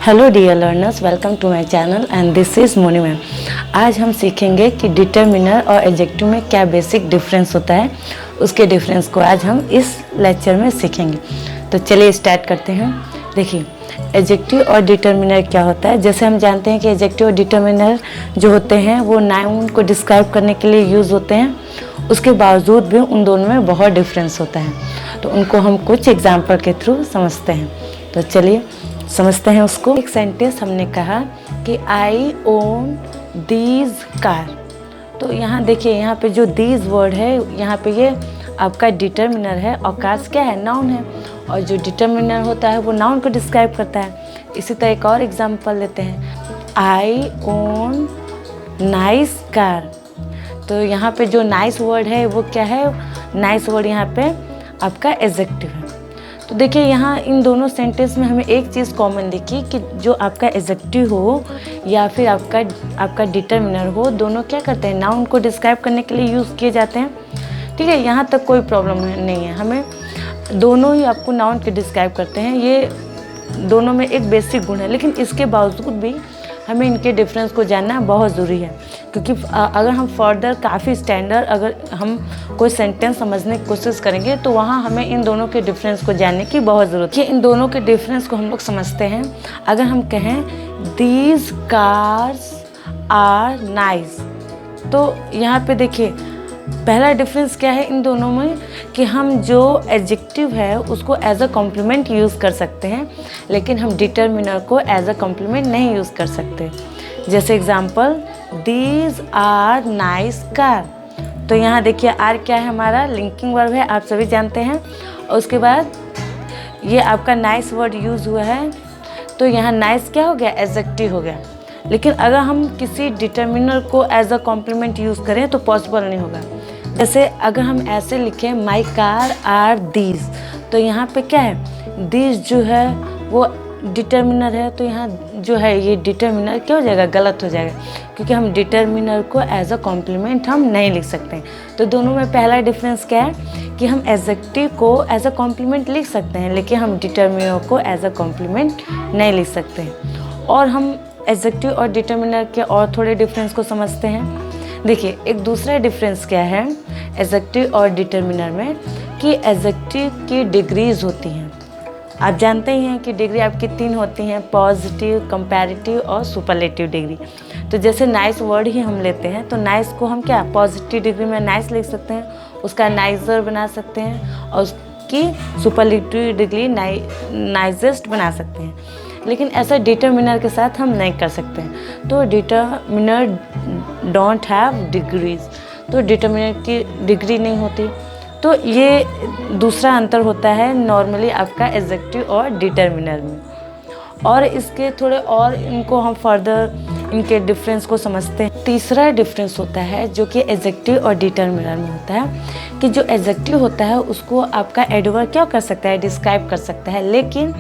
Hello dear learners, welcome to my channel and this is Moni ma'am. आज हम सीखेंगे कि डिटर्मिनर और एडजेक्टिव में क्या बेसिक डिफरेंस होता है। उसके डिफरेंस को आज हम इस लेक्चर में सीखेंगे। तो चलिए स्टार्ट करते हैं। देखिए, एडजेक्टिव और डिटर्मिनर क्या होता है। जैसे हम जानते हैं कि एडजेक्टिव और डिटर्मिनर जो होते हैं वो नाउन को डिस्क्राइब करने के लिए यूज़ होते हैं। उसके बावजूद भी उन दोनों में बहुत डिफरेंस होता है। तो उनको हम कुछ एग्जाम्पल के थ्रू समझते हैं। तो चलिए समझते हैं उसको। एक सेंटेंस हमने कहा कि आई ओन दीज कार। तो यहाँ देखिए, यहाँ पे जो दीज वर्ड है, यहाँ पे ये आपका डिटर्मिनर है और कार्स क्या है, नाउन है। और जो डिटर्मिनर होता है वो नाउन को डिस्क्राइब करता है। इसी तरह एक और एग्जांपल लेते हैं, आई ओन नाइस कार। तो यहाँ पे जो नाइस वर्ड है वो क्या है, नाइस वर्ड यहाँ पे आपका एडजेक्टिव है। तो देखिए, यहाँ इन दोनों सेंटेंस में हमें एक चीज़ कॉमन दिखी कि जो आपका एडजेक्टिव हो या फिर आपका डिटर्मिनर हो, दोनों क्या करते हैं, नाउन को डिस्क्राइब करने के लिए यूज़ किए जाते हैं। ठीक है, यहाँ तक कोई प्रॉब्लम नहीं है। हमें दोनों ही आपको नाउन के डिस्क्राइब करते हैं, ये दोनों में एक बेसिक गुण है। लेकिन इसके बावजूद भी हमें इनके डिफरेंस को जानना बहुत ज़रूरी है, क्योंकि अगर हम फर्दर काफ़ी स्टैंडर्ड अगर हम कोई सेंटेंस समझने की कोशिश करेंगे तो वहाँ हमें इन दोनों के डिफरेंस को जानने की बहुत ज़रूरत है। इन दोनों के डिफरेंस को हम लोग समझते हैं। अगर हम कहें दीज कार्स आर नाइस, तो यहाँ पे देखिए पहला डिफरेंस क्या है इन दोनों में, कि हम जो एडजेक्टिव है उसको एज अ कॉम्प्लीमेंट यूज़ कर सकते हैं, लेकिन हम डिटर्मिनर को एज अ कॉम्प्लीमेंट नहीं यूज़ कर सकते। जैसे example, these are nice car. तो यहाँ देखिए आर क्या है, हमारा लिंकिंग वर्ब है, आप सभी जानते हैं। और उसके बाद ये आपका नाइस वर्ड यूज़ हुआ है, तो यहाँ नाइस क्या हो गया, एडजेक्टिव हो गया। लेकिन अगर हम किसी डिटर्मिनर को एज अ कॉम्प्लीमेंट यूज़ करें तो पॉसिबल नहीं होगा। जैसे अगर हम ऐसे लिखें, माई कार आर दीज, तो यहाँ पे क्या है, दीज जो है वो डिटर्मिनर है। तो यहाँ जो है ये डिटर्मिनर क्या हो जाएगा, गलत हो जाएगा, क्योंकि हम डिटर्मिनर को एज अ कॉम्प्लीमेंट हम नहीं लिख सकते हैं। तो दोनों में पहला डिफरेंस क्या है कि हम एडजेक्टिव को एज अ कॉम्प्लीमेंट लिख सकते हैं, लेकिन हम डिटर्मिनर को एज अ कॉम्प्लीमेंट नहीं लिख सकते हैं। और हम एडजेक्टिव और डिटर्मिनर के और थोड़े डिफरेंस को समझते हैं। देखिए, एक दूसरा डिफरेंस क्या है एडजेक्टिव और डिटर्मिनर में, कि एडजेक्टिव की डिग्रीज होती हैं। आप जानते ही हैं कि डिग्री आपकी 3 होती हैं, पॉजिटिव, कंपैरेटिव और सुपरलेटिव डिग्री। तो जैसे नाइस वर्ड ही हम लेते हैं, तो नाइस को हम क्या पॉजिटिव डिग्री में नाइस लिख सकते हैं, उसका नाइजर बना सकते हैं, और उसकी सुपरलेटिव डिग्री नाइजेस्ट बना सकते हैं। लेकिन ऐसा डिटर्मिनर के साथ हम नहीं कर सकते हैं। तो डिटर्मिनर डोंट हैव डिग्रीज, तो डिटर्मिनर की डिग्री नहीं होती। तो ये दूसरा अंतर होता है नॉर्मली आपका एडजेक्टिव और डिटर्मिनर में। और इसके थोड़े और इनको हम फर्दर इनके डिफरेंस को समझते हैं। तीसरा डिफरेंस होता है जो कि एडजेक्टिव और डिटर्मिनर में होता है, कि जो एडजेक्टिव होता है उसको आपका एडवर्ब क्या कर सकता है, डिस्क्राइब कर सकता है, लेकिन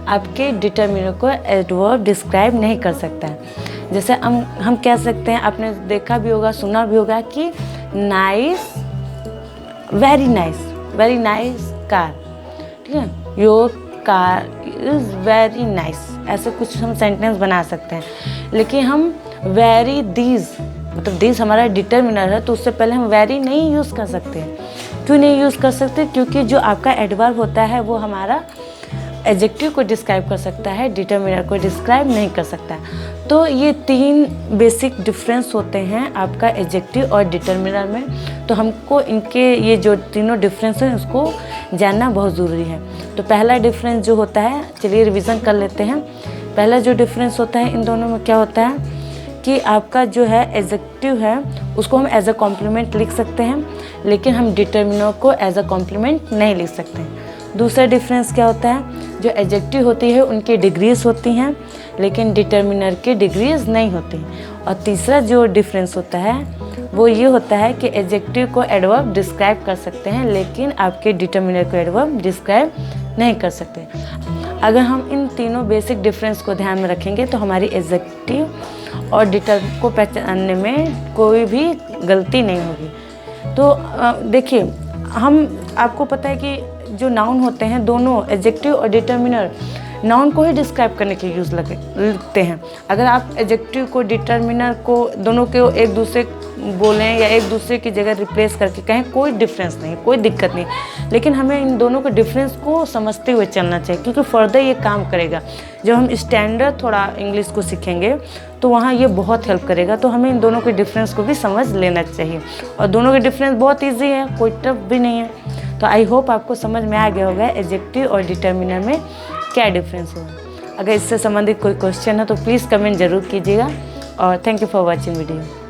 आपके डिटर्मिनर को एडवर्ब डिस्क्राइब नहीं कर सकता है। जैसे हम कह सकते हैं, आपने देखा भी होगा, सुना भी होगा कि नाइस, वेरी नाइस कार। ठीक है, your car is very nice, ऐसे कुछ हम सेंटेंस बना सकते हैं। लेकिन हम वेरी दीज, मतलब दीज हमारा डिटर्मिनर है, तो उससे पहले हम वेरी नहीं यूज़ कर सकते हैं। क्यों नहीं यूज़ कर सकते, क्योंकि जो आपका एडवर्ब होता है वो हमारा एडजेक्टिव को डिस्क्राइब कर सकता है, डिटर्मिनर को डिस्क्राइब नहीं कर सकता। तो ये 3 बेसिक डिफरेंस होते हैं आपका एडजेक्टिव और डिटर्मिनर में। तो हमको इनके ये जो तीनों डिफरेंस हैं उसको जानना बहुत ज़रूरी है। तो पहला डिफरेंस जो होता है, चलिए रिवीजन कर लेते हैं। पहला जो डिफरेंस होता है इन दोनों में क्या होता है कि आपका जो है एडजेक्टिव है उसको हम एज अ कॉम्प्लीमेंट लिख सकते हैं, लेकिन हम डिटर्मिनर को एज अ कॉम्प्लीमेंट नहीं लिख सकते हैं। दूसरा डिफरेंस क्या होता है, जो एडजेक्टिव होती है उनकी डिग्रीज होती हैं, लेकिन डिटर्मिनर की डिग्रीज नहीं होती। और तीसरा जो डिफरेंस होता है वो ये होता है कि एडजेक्टिव को एडवर्ब डिस्क्राइब कर सकते हैं, लेकिन आपके डिटर्मिनर को एडवर्ब डिस्क्राइब नहीं कर सकते। अगर हम इन तीनों बेसिक डिफरेंस को ध्यान में रखेंगे तो हमारी एडजेक्टिव और डिटर्मिनर को पहचानने में कोई भी गलती नहीं होगी। तो देखिए, हम आपको पता है कि जो नाउन होते हैं दोनों एडजेक्टिव और डिटर्मिनर नाउन को ही डिस्क्राइब करने के यूज़ लगते हैं। अगर आप एडजेक्टिव को, डिटर्मिनर को, दोनों को एक दूसरे बोलें या एक दूसरे की जगह रिप्लेस करके कहें, कोई डिफरेंस नहीं, कोई दिक्कत नहीं, लेकिन हमें इन दोनों के डिफरेंस को समझते हुए चलना चाहिए, क्योंकि फर्दर ये काम करेगा। जब हम स्टैंडर्ड थोड़ा इंग्लिश को सीखेंगे तो वहाँ ये बहुत हेल्प करेगा। तो हमें इन दोनों के डिफरेंस को भी समझ लेना चाहिए, और दोनों के डिफरेंस बहुत ईजी है, कोई टफ भी नहीं है। तो आई होप आपको समझ में आ गया होगा एडजेक्टिव और डिटर्मिनर में क्या डिफरेंस होगा। अगर इससे संबंधित कोई क्वेश्चन है तो प्लीज़ कमेंट ज़रूर कीजिएगा, और thank you for watching video.